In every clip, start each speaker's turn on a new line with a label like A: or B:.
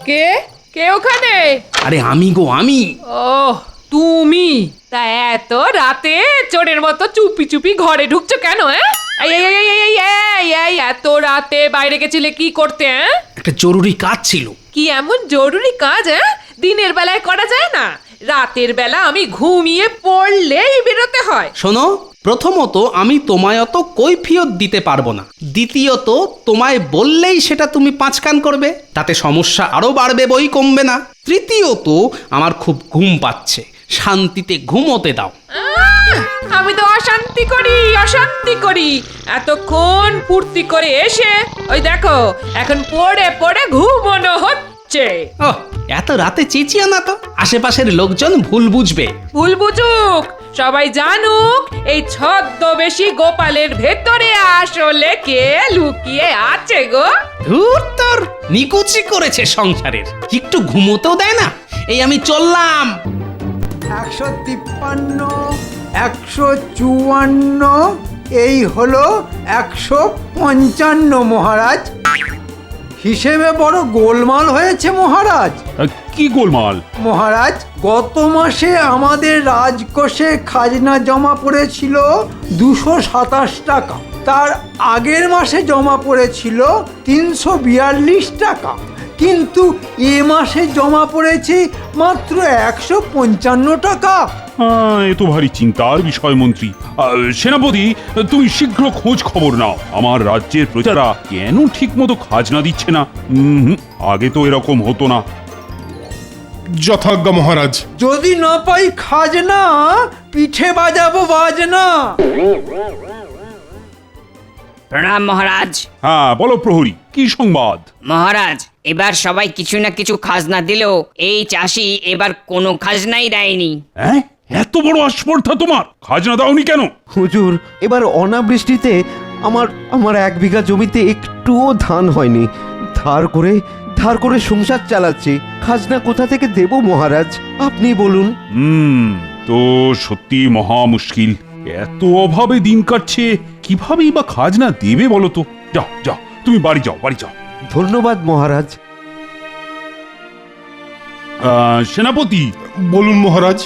A: কে কে ওখানে?
B: আরে আমি গো আমি।
A: ও তুমি? তা এত রাতে চোরের মতো চুপি চুপি ঘরে ঢুকছো কেন? এই এত রাতে বাইরে গেছিলে কি করতে?
B: একটা জরুরি কাজ ছিল।
A: কি এমন জরুরি কাজ? দিনের বেলায় করা যায় না? রাতের বেলা আমি ঘুমিয়ে পড়লেই বেরোতে হয়।
B: শোনো, প্রথমত আমি তোমায় অত কৈফিয়ত দিতে পারবো না। দ্বিতীয়ত তোমায় বললেই সেটা তুমি পাঁচকান করবে, তাতে সমস্যা আরো বাড়বে বই কমবে না। তৃতীয়ত আমার খুব ঘুম পাচ্ছে, শান্তিতে ঘুমোতে দাও।
A: আমি তো অশান্তি করি এতক্ষণ ফুর্তি করে এসে ওই দেখো এখন পড়ে পড়ে ঘুমোনো হচ্ছে।
B: ওহ, এত রাতে চেঁচিও না তো, আশেপাশের লোকজন ভুল বুঝবে।
A: ভুল বুঝুক, সবাই জানুক এই ছদ্মবেশী গোপালের ভেতরে আসলে কে লুকিয়ে আছে গো।
B: ধুর তোর, নিকুচি করেছে সংসারের, একটু ঘুমোতেও দেয় না। এই আমি চললাম।
C: 153, 154, এই হলো 155 মহারাজ। হিসেবে বড় গোলমাল হয়েছে মহারাজ।
D: কি গোলমাল?
C: মহারাজ, গত মাসে আমাদের রাজকোষে খাজনা জমা পড়েছিল 227 টাকা, তার আগের মাসে জমা পড়েছিল 342 টাকা, কিন্তু এ মাসে জমা পড়েছে মাত্র 155 টাকা।
D: এ তো ভারী চিন্তার বিষয় মন্ত্রী। সেনাপতি, তুমি শীঘ্র খোঁজ খবর নাও, আমার রাজ্যের প্রজারা কেন ঠিক মতো খাজনা দিচ্ছে না। আগে তো এরকম হতো না।
E: যথাজ্ঞা মহারাজ।
C: যদি না পাই খাজনা, পিঠে বাজাবো বাজনা।
F: প্রণাম মহারাজ।
D: হ্যাঁ বলো প্রহরী, কি সংবাদ?
F: মহারাজ, এবার সবাই কিছু না কিছু খাজনা দিলেও এই চাষি এবার কোনো খাজনাই দেয়নি।
D: হ্যাঁ, এত বড় আস্পর্ধা তোমার! খাজনা দাওনি কেন?
G: হুজুর, এবার অনাবৃষ্টিতে আমার 1 বিঘা জমিতে একটুও ধান হয়নি। ধার করে সংসার চালাচ্ছি। খাজনা কোথা থেকে দেব মহারাজ, আপনি বলুন।
D: তো সত্যি মহা মুশকিল। এত অভাবে দিন কাটছে, কিভাবেই বা খাজনা দেবে বলো তো? যাও যাও, তুমি বাড়ি যাও।
G: ধন্যবাদ মহারাজ।
D: সেনাপতি,
E: বলুন মহারাজ।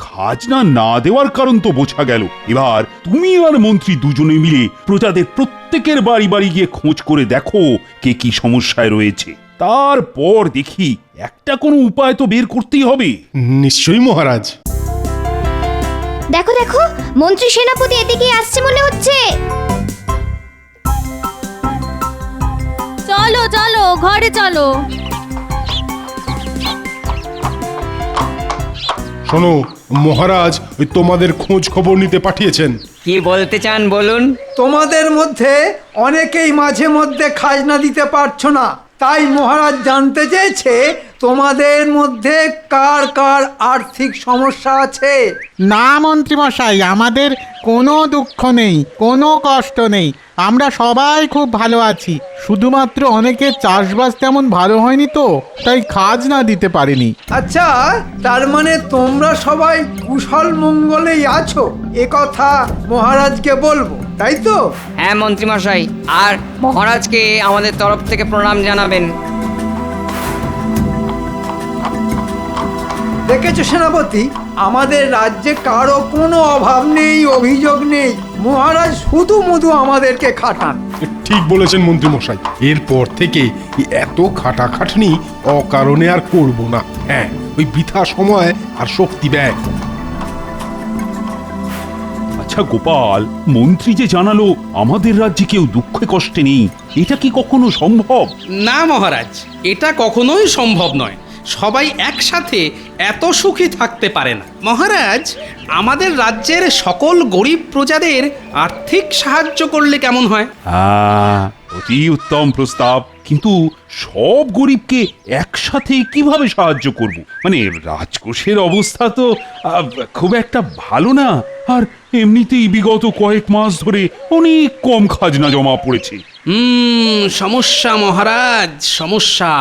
D: খাজনা না দেওয়ার কারণ তো বোঝা গেল। এবার তুমি আর মন্ত্রী দুজনে মিলে প্রজাদের প্রত্যেকের বাড়ি বাড়ি গিয়ে খোঁজ করে দেখো কে কি সমস্যায় রয়েছে। তারপর দেখি একটা কোনো উপায় তো বের করতেই হবে।
E: নিশ্চয়ই মহারাজ।
H: দেখো দেখো, মন্ত্রী সেনাপতি এদিকে আসছে মনে হচ্ছে।
I: চলো চলো, ঘরে চলো।
E: শোনো মহারাজ, ওই তোমাদের খোঁজ খবর নিতে পাঠিয়েছেন।
F: কি বলতে চান বলুন।
C: তোমাদের মধ্যে অনেকেই মাঝে মধ্যে খাজনা দিতে পারছো না, তাই মহারাজ জানতে চেয়েছে তোমাদের মধ্যে কার কার আর্থিক সমস্যা আছে।
J: না মন্ত্রী মশাই, আমাদের কোনো দুঃখ নেই, কোনো কষ্ট নেই, আমরা সবাই খুব ভালো আছি। শুধুমাত্র অনেকের চাষবাস তেমন ভালো হয়নি তো, তাই খাজনা দিতে পারিনি।
C: আচ্ছা, তার মানে তোমরা সবাই কুশল মঙ্গলেই আছো, এ কথা মহারাজকে বলবো, তাই তো?
F: হ্যাঁ মন্ত্রী মশাই, আর মহারাজকে আমাদের তরফ থেকে প্রণাম জানাবেন।
C: দেখেছো সেনাপতি, আমাদের রাজ্যে কারো কোনো অভাব নেই, অভিযোগ নেই। মহারাজ শুধু মধু আমাদেরকে খাটান।
E: ঠিক বলেছেন মন্ত্রী মশাই, এরপর থেকে এত খাটাখাটনি অকারণে আর করব না। হ্যাঁ, ওই বৃথা সময় আর শক্তি ব্যয়।
D: আচ্ছা গোপাল, মন্ত্রী যে জানালো আমাদের রাজ্যে কেউ দুঃখে কষ্টে নেই, এটা কি কখনো সম্ভব?
B: না মহারাজ, এটা কখনোই সম্ভব নয়। সবাই একসাথে এত সুখী থাকতে পারে না। মহারাজ, আমাদের রাজ্যের সকল গরিব প্রজাদের আর্থিক সাহায্য করলে কেমন হয়?
D: অতি উত্তম প্রস্তাব, কিন্তু সব গরিবকে একসাথে কিভাবে সাহায্য করব? মানে রাজকোষের অবস্থা তো খুব একটা ভালো না, আর এমনিতেই বিগত কয়েক মাস ধরে অনেক কম খাজনা জমা পড়েছে।
B: সমস্যা মহারাজ, সমস্যা।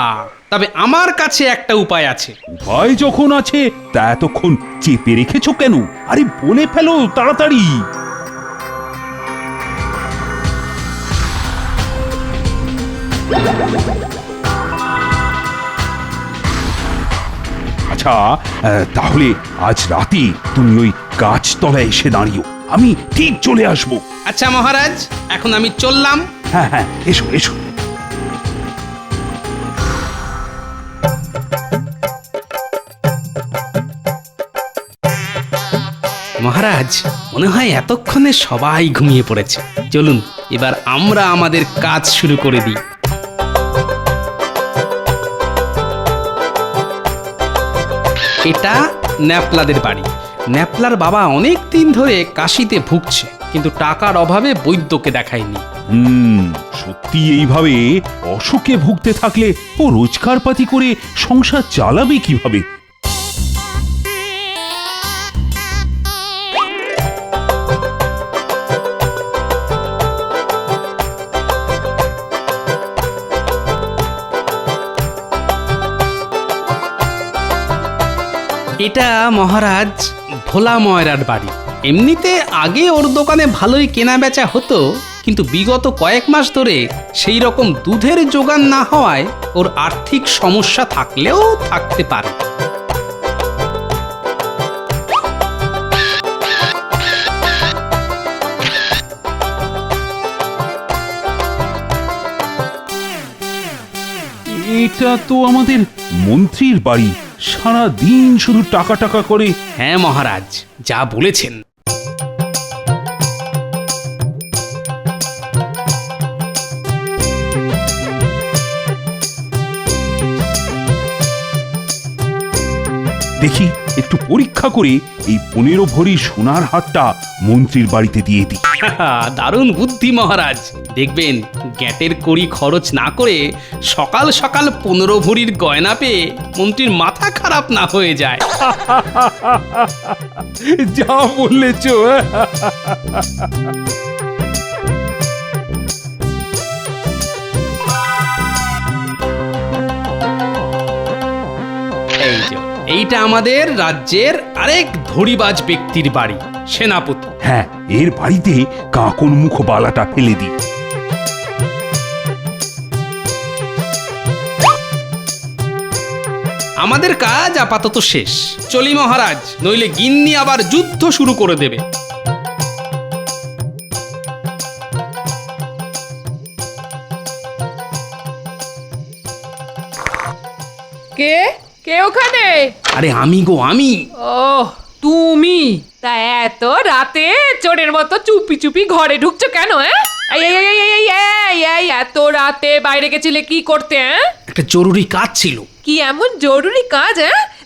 B: তবে আমার কাছে একটা উপায় আছে।
D: ভয় যখন আছে তা এতক্ষণ চেপে রেখেছো কেন? আরে বলে ফেলো তাড়াতাড়ি। আচ্ছা তাহলে আজ রাতে তুমি ওই গাছতলায় এসে দাঁড়িও, আমি ঠিক চলে আসবো।
B: আচ্ছা মহারাজ, এখন আমি চললাম।
D: হ্যাঁ হ্যাঁ, এসো এসো।
B: মহারাজ, মনে হয় এতক্ষণে সবাই ঘুমিয়ে পড়েছে। চলুন এবার আমরা আমাদের কাজ শুরু করে দিই। এটা ন্যাপলাদের বাড়ি। ন্যাপলার বাবা অনেক দিন ধরে কাশিতে ভুগছে, কিন্তু টাকার অভাবে বৈদ্যকে দেখায়নি।
D: সত্যি এইভাবে অসুখে ভুগতে থাকলে ও রোজগারপাতি করে সংসার চালাবে কিভাবে?
B: এটা মহারাজ ভোলা ময়রার বাড়ি। এমনিতে আগে ওর দোকানে ভালোই কেনা বেচা হতো, কিন্তু বিগত কয়েক মাস ধরে সেই রকম দুধের যোগান না হওয়ায় ওর আর্থিক সমস্যা থাকলেও থাকতে পারে।
D: এটা তো আমাদের মন্ত্রীর বাড়ি, সারা দিন শুধু টাকা টাকা করে।
B: হ্যাঁ মহারাজ, যা বলেছেন।
D: দেখি একটু পরীক্ষা করে এই 15 ভরি সোনার হারটা মন্ত্রীর বাড়িতে দিয়ে দিই।
B: দারুণ বুদ্ধি মহারাজ। দেখবেন গ্যাটের কড়ি খরচ না করে সকাল সকাল 15 ভরির গয়না পেয়ে মন্ত্রীর মাথা খারাপ না হয়ে যায়।
D: যা বললেছ।
B: এই যে, এইটা আমাদের রাজ্যের আরেক ধড়িবাজ ব্যক্তির বাড়ি, সেনাপতি।
D: হ্যাঁ, এর বাড়িতে কাকন মুখ বালাটা ফেলে দিই।
B: আমাদের কাজ আপাতত শেষ। চলি মহারাজ, নইলে গিন্নি আবার যুদ্ধ শুরু করে দেবে।
A: কে কে ওখানে?
B: আরে আমি গো, আমি।
A: ও তুমি? তা এত রাতে চোরের মতো চুপি চুপি ঘরে ঢুকছো কেন? এই এত রাতে বাইরে গেছিলে কি করতে?
B: একটা জরুরি কাজ ছিল।
A: কি এমন জরুরি কাজ?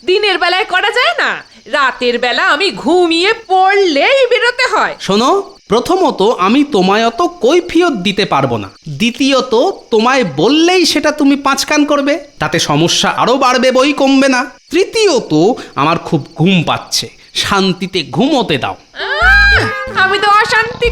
A: দিনের বেলায় করা যায় না? রাতের বেলা আমি ঘুমিয়ে পড়লেই বেরোতে হয়।
B: শোনো, প্রথমত আমি তোমায় অত কৈফিয়ত দিতে পারবো না। দ্বিতীয়ত তোমায় বললেই সেটা তুমি পাঁচ কান করবে, তাতে সমস্যা আরো বাড়বে, বই কমবে না। তৃতীয়ত আমার খুব ঘুম পাচ্ছে, শান্তিতে ঘুমোতে দাও।
A: আমি তো অশান্তি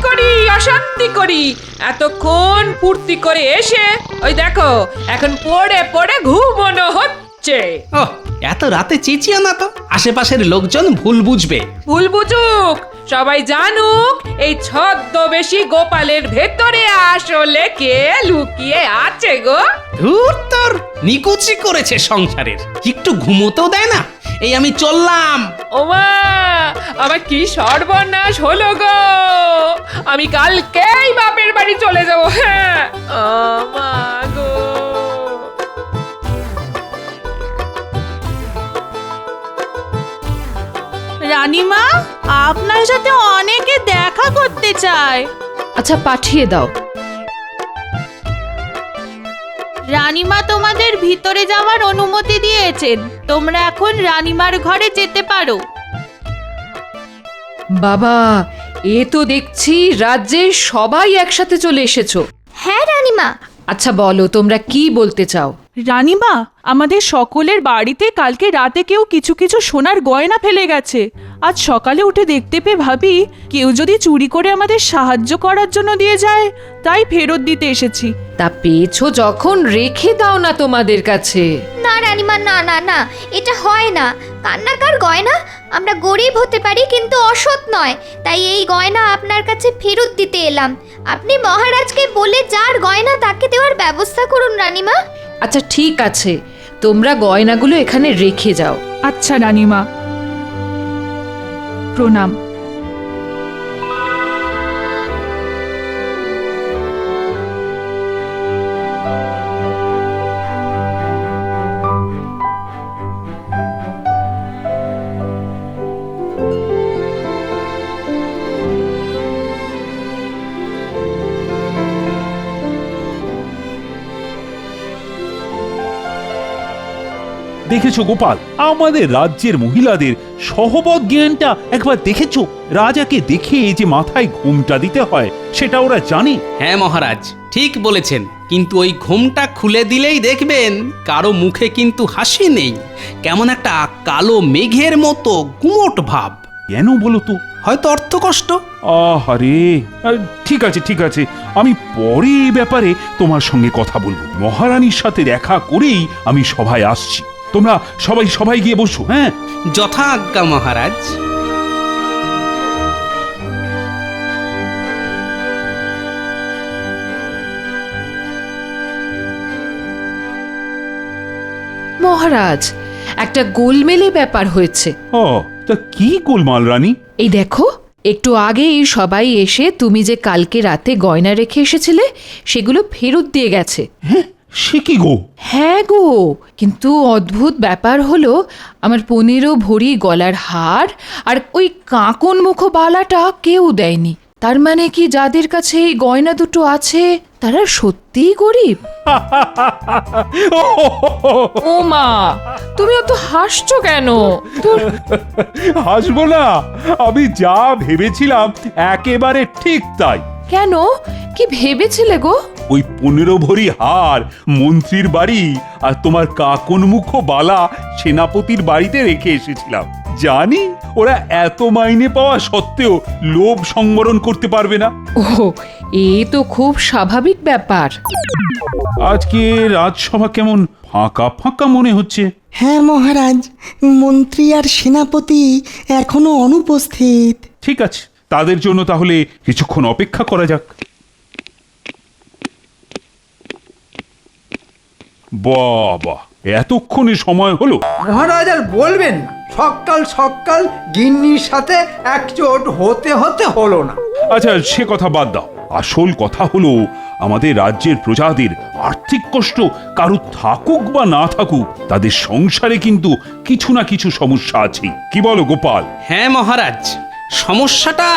A: করি এতক্ষণ ফুর্তি করে এসে ওই দেখো এখন পড়ে পড়ে ঘুমোনো হচ্ছে।
B: ওহ, এত রাতে চেঁচিও না তো, আশেপাশের লোকজন ভুল বুঝবে।
A: ভুল বুঝুক, সবাই জানুক এই ছদ্মবেশী গোপালের ভেতরে আসলে কে লুকিয়ে আছে গো।
B: ধুর, তোর নিকুচি করেছে সংসারের, একটু ঘুমোতেও দেয় না। এই আমি চললাম।
A: ওমা, আমার কি সর্বনাশ হলো গো। আমি কালকেই বাপের বাড়ি চলে যাব। হ্যাঁ আমা গো।
I: রানীমা, আপনার সাথে অনেকে দেখা করতে চায়।
A: আচ্ছা, পাঠিয়ে দাও।
I: রানীমা তোমাদের ভিতরে যাওয়ার অনুমতি দিয়েছেন, তোমরা এখন রানীমার ঘরে যেতে পারো।
A: বাবা, এ তো দেখছি রাজ্যের সবাই একসাথে চলে এসেছো।
H: হ্যাঁ রানীমা।
A: আচ্ছা বলো, তোমরা কি বলতে চাও?
I: রানীমা, আমাদের সকলের বাড়িতে কালকে রাতে কেউ কিছু কিছু সোনার গয়না ফেলে গেছে। আজ সকালে উঠে দেখতে পেয়ে ভাবি কেউ যদি চুরি করে আমাদের সাহায্য করার জন্য দিয়ে যায়, তাই ফেরত দিতে এসেছি।
A: তা পেয়েছো যখন রেখে দাও না তোমাদের কাছে।
H: না রানীমা, না না না, এটা হয় না। কান্নাকার গয়না, আমরা গরিব হতে পারি কিন্তু অসৎ নয়, তাই এই গয়না আপনার কাছে ফেরত দিতে এলাম। আপনি মহারাজকে বলে যার গয়না তাকে দেওয়ার ব্যবস্থা করুন রানীমা।
A: আচ্ছা ঠিক আছে, তোমরা গয়নাগুলো এখানে রেখে যাও,
I: আচ্ছা রানীমা, প্রণাম।
D: দেখেছো গোপাল, আমাদের রাজ্যের মহিলাদের সহবত জ্ঞানটা একবার দেখেছো? রাজাকে দেখে যে মাথায় ঘোমটা দিতে হয় সেটা ওরা জানে।
B: হ্যাঁ মহারাজ, ঠিক বলেছেন। কিন্তু ওই ঘোমটা খুলে দিলেই দেখবেন কারো মুখে কিন্তু হাসি নেই, কেমন একটা কালো মেঘের মতো গুমোট ভাব।
D: কেন বলো তো?
B: হয়তো অর্থকষ্ট।
D: আহারে, ঠিক আছে ঠিক আছে, আমি পরে এই ব্যাপারে তোমার সঙ্গে কথা বলবো। মহারানীর সাথে দেখা করেই আমি সভায় আসছি। তোমরা সবাই গিয়ে বসো। হ্যাঁ,
B: যথা আজ্ঞা মহারাজ।
A: মহারাজ, একটা গোলমেলে ব্যাপার হয়েছে।
D: ও তা কি গোলমাল রানী?
A: এই দেখো, একটু আগেই সবাই এসে তুমি যে কালকে রাতে গয়না রেখে এসেছিলে সেগুলো ফেরত দিয়ে গেছে।
D: হ্যাঁ, সে কি গো?
A: হ্যাঁ গো, কিন্তু অদ্ভুত ব্যাপার হলো আমার 15 ভরি গলার হার আর ওই কাঁকন মুখ বালাটা কেউ দেয়নি। তার মানে কি যাদের কাছে এই গয়না দুটো আছে তারা সত্যিই গরিব? ও মা, তুমি অত হাসছো কেন?
D: হাসবো না, আমি যা ভেবেছিলাম একেবারে ঠিক তাই।
A: কেন, কি ভেবেছিলে গো?
D: ওই 15 ভরি হার মন্ত্রীর বাড়ি আর তোমার কাকন মুখ বালা সেনাপতির বাড়িতে রেখে এসেছিলাম। জানি ওরা এত মাইনে পাওয়া সত্ত্বেও লোভ সংবরণ করতে পারবে না।
A: ও, এ তো খুব স্বাভাবিক ব্যাপার।
D: আজকে রাজসভা কেমন ফাঁকা ফাঁকা মনে হচ্ছে।
K: হ্যাঁ মহারাজ, মন্ত্রী আর সেনাপতি এখনো অনুপস্থিত।
D: ঠিক আছে, তাদের জন্য তাহলে কিছুক্ষণ অপেক্ষা করা যাক। বাবা, এতক্ষণে সময় হলো?
C: মহারাজ আর বলবেন না, সকাল সকাল গিন্নির সাথে একচোট হতে হলো না।
D: আচ্ছা, সে কথা বাদ দাও। আসল কথা হলো আমাদের রাজ্যের প্রজাদের আর্থিক কষ্ট কারো থাকুক বা না থাকুক, তাদের সংসারে কিন্তু কিছু না কিছু সমস্যা আছে। কি বলো গোপাল?
B: হ্যাঁ মহারাজ, সমস্যাটা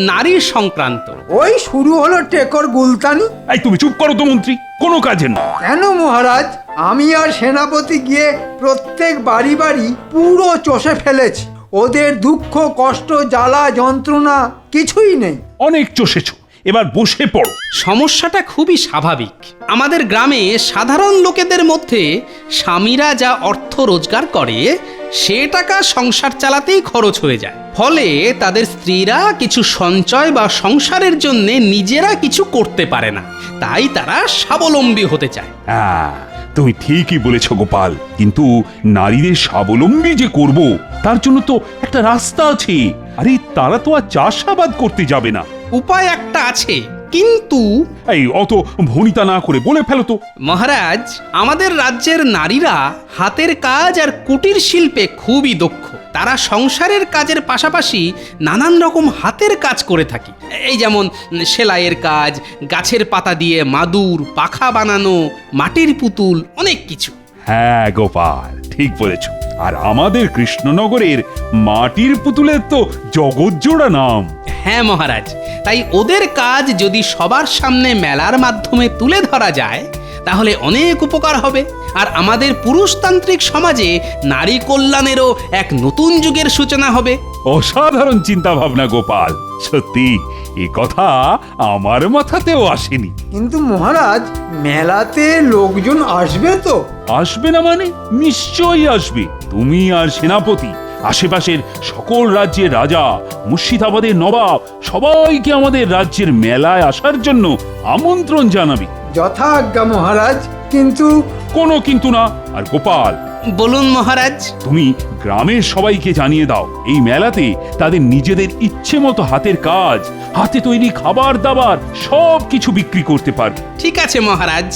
B: নারীর সংক্রান্ত।
C: ওই শুরু হলো টেকর গুলতানি।
D: এই তুমি চুপ করো তো মন্ত্রী, কোনো কাজে না।
C: কেন মহারাজ, আমি আর সেনাপতি গিয়ে প্রত্যেক বাড়ি বাড়ি পুরো চষে ফেলেছি। ওদের দুঃখ কষ্ট জ্বালা যন্ত্রণা কিছুই নেই।
D: অনেক চষেছো, এবার বসে পড়ো।
B: সমস্যাটা খুবই স্বাভাবিক। আমাদের গ্রামে সাধারণ লোকেদের মধ্যে স্বামীরা যা অর্থ রোজগার করে সে টাকা সংসার চালাতেই খরচ হয়ে যায়। ফলে তাদের স্ত্রীরা কিছু সঞ্চয় বা সংসারের জন্য নিজেরা কিছু করতে পারে না, তাই তারা স্বাবলম্বী হতে চায়।
D: হ্যাঁ, তুমি ঠিকই বলেছ গোপাল, কিন্তু নারীদের স্বাবলম্বী যে করব তার জন্য তো একটা রাস্তা আছে। আরে তারা তো আর চাষাবাদ করতে যাবে না।
B: উপায় একটা আছে, কিন্তু
D: এই অত ভনিতা না করে বলে ফেলো তো।
B: মহারাজ, আমাদের রাজ্যের নারীরা হাতের কাজ আর কুটির শিল্পে খুবই দক্ষ। তারা সংসারের কাজের পাশাপাশি নানান রকম হাতের কাজ করে থাকে। এই যেমন সেলাইয়ের কাজ, গাছের পাতা দিয়ে মাদুর, পাখা বানানো, মাটির পুতুল, অনেক কিছু।
D: হ্যাঁ গোপাল, ঠিক বলেছ। আর আমাদের কৃষ্ণনগরের মাটির পুতুলের তো জগৎজোড়া নাম।
B: হ্যাঁ মহারাজ, তাই ওদের কাজ যদি সবার সামনে মেলার মাধ্যমে তুলে ধরা যায় তাহলে অনেক উপকার হবে। আর আমাদের পুরুষতান্ত্রিক সমাজে নারী কল্যাণেরও এক নতুন যুগের সূচনা হবে।
D: অসাধারণ চিন্তা ভাবনা গোপাল, সত্যি এ কথা আমার মাথাতেও আসেনি।
C: কিন্তু মহারাজ, মেলাতে লোকজন আসবে তো?
D: আসবে না মানে? নিশ্চয়ই আসবে। তুমি আর সেনাপতি, আশেপাশের সকল রাজ্যের রাজা, মুর্শিদাবাদের নবাব সবাইকে আমাদের রাজ্যের মেলায় আসার জন্য আমন্ত্রণ জানাবে।
C: যথা আজ্ঞা মহারাজ। কিন্তু
D: কোনো কিন্তু না। আর গোপাল,
B: বলুন মহারাজ।
D: তুমি গ্রামের সবাইকে জানিয়ে দাও এই মেলাতে তাদের নিজেদের ইচ্ছে মতো হাতের কাজ, হাতে তৈরি খাবার দাবার সব কিছু বিক্রি করতে পারবে।
B: ঠিক আছে মহারাজ।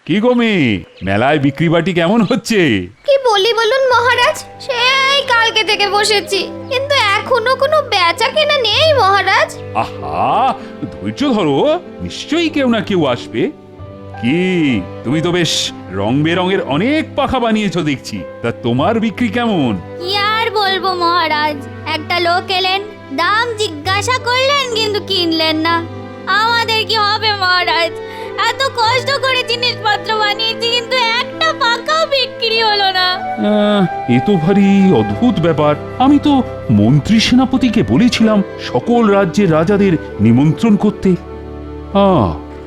D: কি গো মেয়ে, মেলায় বিক্রি বাটি কেমন হচ্ছে?
H: কি বলি বলুন মহারাজ, সেই কালকে থেকে বসেছি, কিন্তু এখনো কোনো বেচা কেনা নেই মহারাজ।
D: আহা, ধৈর্য ধরো, নিশ্চয়ই কেউ না কেউ আসবে। কি, তুমি তো বেশ রং বেরঙের অনেক পাখা বানিয়েছো দেখছি, তা তোমার বিক্রি কেমন?
H: কি আর বলবো মহারাজ, একটা লোক এলেন, দাম জিজ্ঞাসা করলেন কিন্তু কিনলেন না। আমাদের কি হবে মহারাজ, এত কষ্ট করে জিনিসপত্র বানিয়েছি কিন্তু একটা পাকাও বিক্রি হলো না।
D: এ তো ভারী অদ্ভুত ব্যাপার। আমি তো মন্ত্রী সেনাপতিকে বলেছিলাম সকল রাজ্যের রাজাদের নিমন্ত্রণ করতে।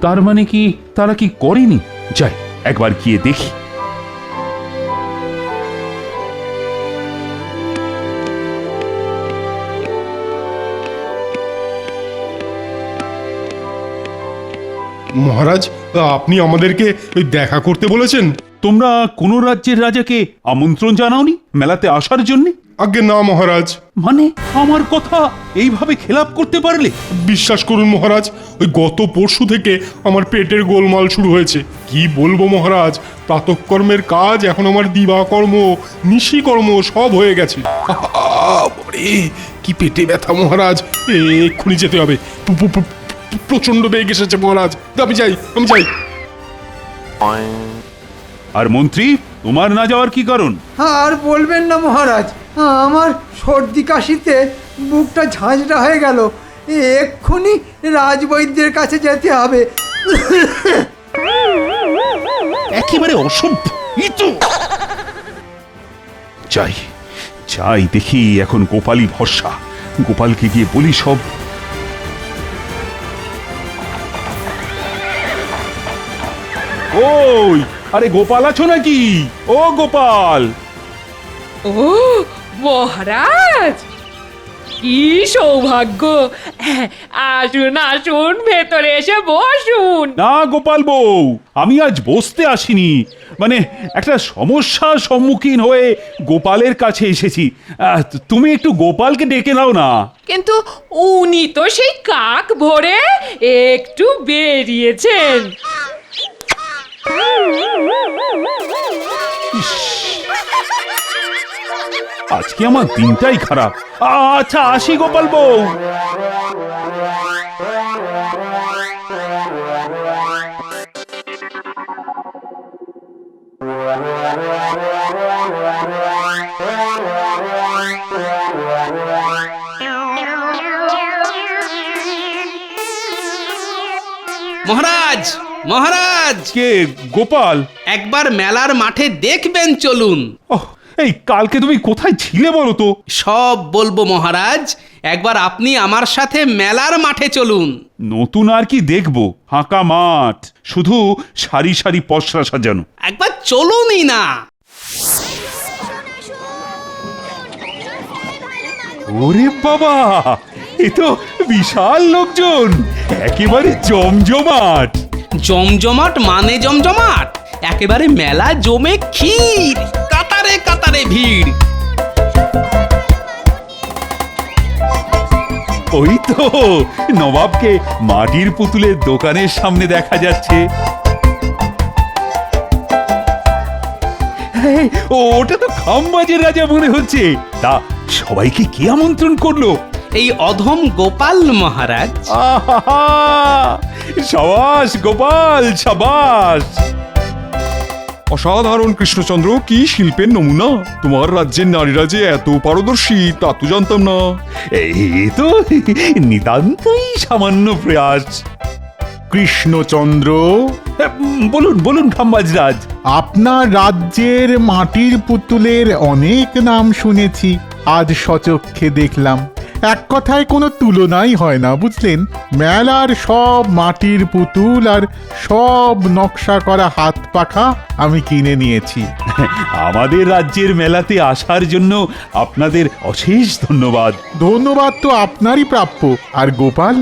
D: তার মানে কি তারা কি করেনি? যাই একবার গিয়ে দেখি।
E: মহারাজ, আপনি আমাদেরকে ওই দেখা করতে বলেছেন?
D: তোমরা কোন রাজ্যের রাজাকে আমন্ত্রণ জানাওনি মেলাতে আসার জন্য?
E: আজ্ঞে না মহারাজ।
D: মানে আমার কথা এইভাবে খেলাপ করতে পারলে?
E: বিশ্বাস করুন মহারাজ, ওই গত পরশু থেকে আমার পেটের গোলমাল শুরু হয়েছে। কি বলবো মহারাজ, প্রাতঃকর্মের কাজ এখন আমার দিবাকর্ম নিশিকর্ম সব হয়ে গেছে। কি পেটে ব্যথা মহারাজ, এক্ষুনি যেতে হবে। প্রচন্ড বেগ এসেছে মহারাজ, আমি যাই।
D: আর মন্ত্রী, তোমার না যাওয়ার কি কারণ?
C: আর বলবেন না মহারাজ, আমার সর্দি কাশিতে বুকটা ঝাঁঝরা হয়ে গেল, এক্ষুনি রাজবৈদ্যের কাছে যেতে হবে।
D: একেবারে অসভ্য তো। যাই দেখি এখন গোপালই ভরসা। গোপালকে গিয়ে বলি সব। ওই, আরে গোপাল আছো নাকি? ও গোপাল!
A: ও মহারাজ, কি সৌভাগ্য! আসুন আসুন, ভেতরে এসে বসুন।
D: না গোপাল বউ, আমি আজ বসতে আসিনি, মানে একটা সমস্যার সম্মুখীন হয়ে গোপালের কাছে এসেছি। তুমি একটু গোপালকে ডেকে নাও না।
A: কিন্তু উনি তো সেই কাক ভরে একটু বেরিয়েছেন।
D: আজকে আমার দিনটাই খারাপ। আচ্ছা আসি গোপাল বউ।
B: মহারাজ, মহারাজ!
D: কে গোপাল?
B: একবার মেলার মাঠে দেখবেন, চলুন।
D: এই কালকে তুমি কোথায় ছিলে বলো তো?
B: সব বলবো মহারাজ, একবার আপনি আমার সাথে মেলার মাঠে চলুন।
D: নতুন আর কি দেখবো? ফাঁকা মাঠ, শুধু সারি সারি পসরা সাজানো।
B: একবার চলুনই না।
D: ওরে বাবা, এ তো বিশাল লোকজন, একেবারে জমজমাট।
B: জমজমাট মানে জমজমাট, একেবারে মেলা জমে ক্ষীর, কাতারে কাতারে ভিড়।
D: ওই তো নবাবকে মাটির পুতুলের দোকানের সামনে দেখা যাচ্ছে। ওটা তো খামবাজের রাজা মনে হচ্ছে। তা সবাইকে কে আমন্ত্রণ করলো?
B: এই অধম গোপাল মহারাজ।
D: আহা, সাবাস গোপাল, সাবাস।
L: অসাধারণ কৃষ্ণচন্দ্র, কি শিল্পের নমুনা! তোমার রাজ্যের নারীরা যে এত পারদর্শী তা তো জানতাম না।
D: এই তো নিতান্তই সামান্য প্রয়াস।
J: কৃষ্ণচন্দ্র,
D: বলুন বলুন খাম্বাজরাজ।
J: আপনার রাজ্যের মাটির পুতুলের অনেক নাম শুনেছি, আজ সচক্ষে দেখলাম। এক কথায় কোনো তুলনাই হয় না, বুঝলেন? মেলার সব মাটির পুতুল আর সব নকশা করা হাত পাখা আমি কিনে নিয়েছি।
D: আমাদের রাজ্যের মেলাতে আসার জন্য আপনাদের অশেষ ধন্যবাদ।
J: ধন্যবাদ তো আপনারই প্রাপ্য। আর গোপাল,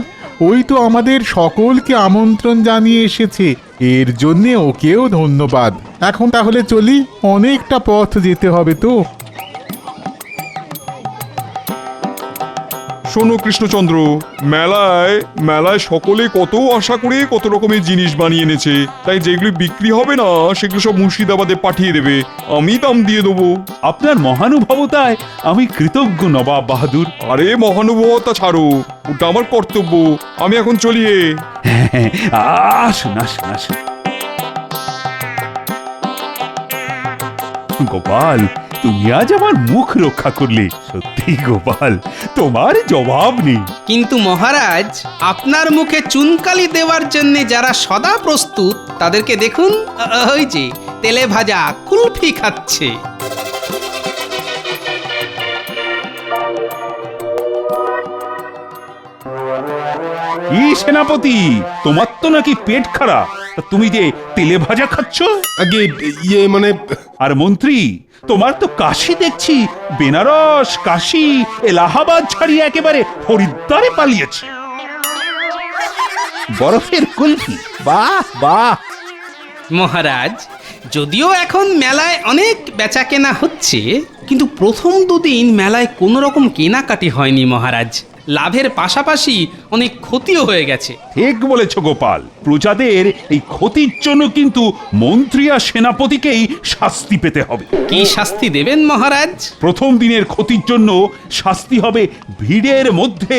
J: ওই তো আমাদের সকলকে আমন্ত্রণ জানিয়ে এসেছে, এর জন্যে ওকেও ধন্যবাদ। এখন তাহলে চলি, অনেকটা পথ যেতে হবে তো।
L: শোনো কৃষ্ণচন্দ্র, মেলায় মেলায় সকলে কত আশা করে কত রকমের জিনিস বানিয়ে এনেছে, তাই যেগুলি বিক্রি হবে না সেগুলো সব মুর্শিদাবাদে পাঠিয়ে দেবে, আমি দাম দিয়ে দেবো।
D: আপনার মহানুভবতায় আমি কৃতজ্ঞ নবাব বাহাদুর।
L: আরে মহানুভবতা ছাড়ো, ওটা আমার কর্তব্য। আমি এখন চলিয়ে।
D: আসুন আসুন আসুন। গোপাল, তুমি আজ আমার মুখ রক্ষা করলে। সত্যি গোপাল, তোমার জবাব নেই।
B: কিন্তু মহারাজ, আপনার মুখে চুনকালি দেওয়ার জন্য যারা সদা প্রস্তুত তাদেরকে দেখুন, ওই যে তেলে ভাজা কুলফি খাচ্ছে।
D: কি সেনাপতি, তোমার তো নাকি পেট খারাপ, তা তুমি যে তেলে ভাজা খাচ্ছ?
E: আগে ইয়ে মানে
D: আর মন্ত্রী, তোমার তো কাশি দেখছি, বেনারস, কাশি, এলাহাবাদ ছাড়িয়ে একেবারে হরিদ্বারে পালিয়েছে। বরফের কুলফি, বাহ বাহ।
B: মহারাজ, যদিও এখন মেলায় অনেক বেচা কেনা হচ্ছে, কিন্তু প্রথম দুদিন মেলায় কোনো রকম কেনাকাটি হয়নি মহারাজ। লাভের পাশাপাশি অনেক ক্ষতিও হয়ে গেছে।
D: ঠিক বলেছ গোপাল, প্রজাদের এই ক্ষতির জন্য কিন্তু মন্ত্রী আর সেনাপতিকেই শাস্তি পেতে হবে।
B: কি শাস্তি দেবেন মহারাজ?
D: প্রথম দিনের ক্ষতির জন্য শাস্তি হবে ভিড়ের মধ্যে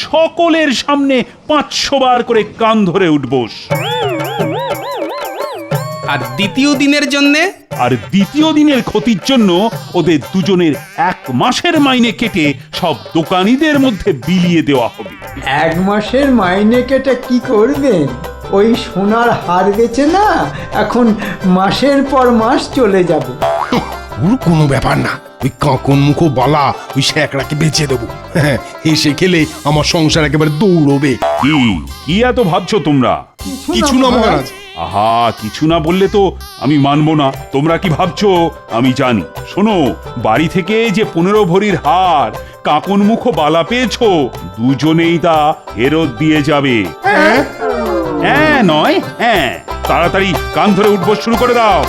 D: সকলের সামনে 500 বার করে কান ধরে উঠবোস।
B: আর দ্বিতীয় দিনের জন্যে?
D: আর দ্বিতীয় দিনের ক্ষতির জন্য ওদের দুজনের 1 মাসের মাইনে কেটে সব দোকানীদের মধ্যে বিলিয়ে দেওয়া হবে।
C: 1 মাসের মাইনে কেটে কি করবেন? ওই সোনার হার বেচে না এখন মাসের পর মাস চলে যাবে।
E: ওর কোনো ব্যাপার না, ওই কাকন মুখো বালা ওই শ্যাকড়াকে বেচে দেবো। হ্যাঁ, এসে খেলে আমার সংসার একেবারে দৌড়বে।
D: কি কি এত ভাবছো তোমরা?
E: কিছু না মহারাজ।
D: আহা, কিছু না বললে তো আমি মানবো না। তোমরা কি ভাবছো আমি জানি? শোনো, বাড়ি থেকে যে 15 ভরির হার, কাকন মুখ বালা পেয়েছো, দুজনেই তা ফেরত দিয়ে যাবে। হ্যাঁ নয় হ্যাঁ, তাড়াতাড়ি কান ধরে উঠবো শুরু করে দাও।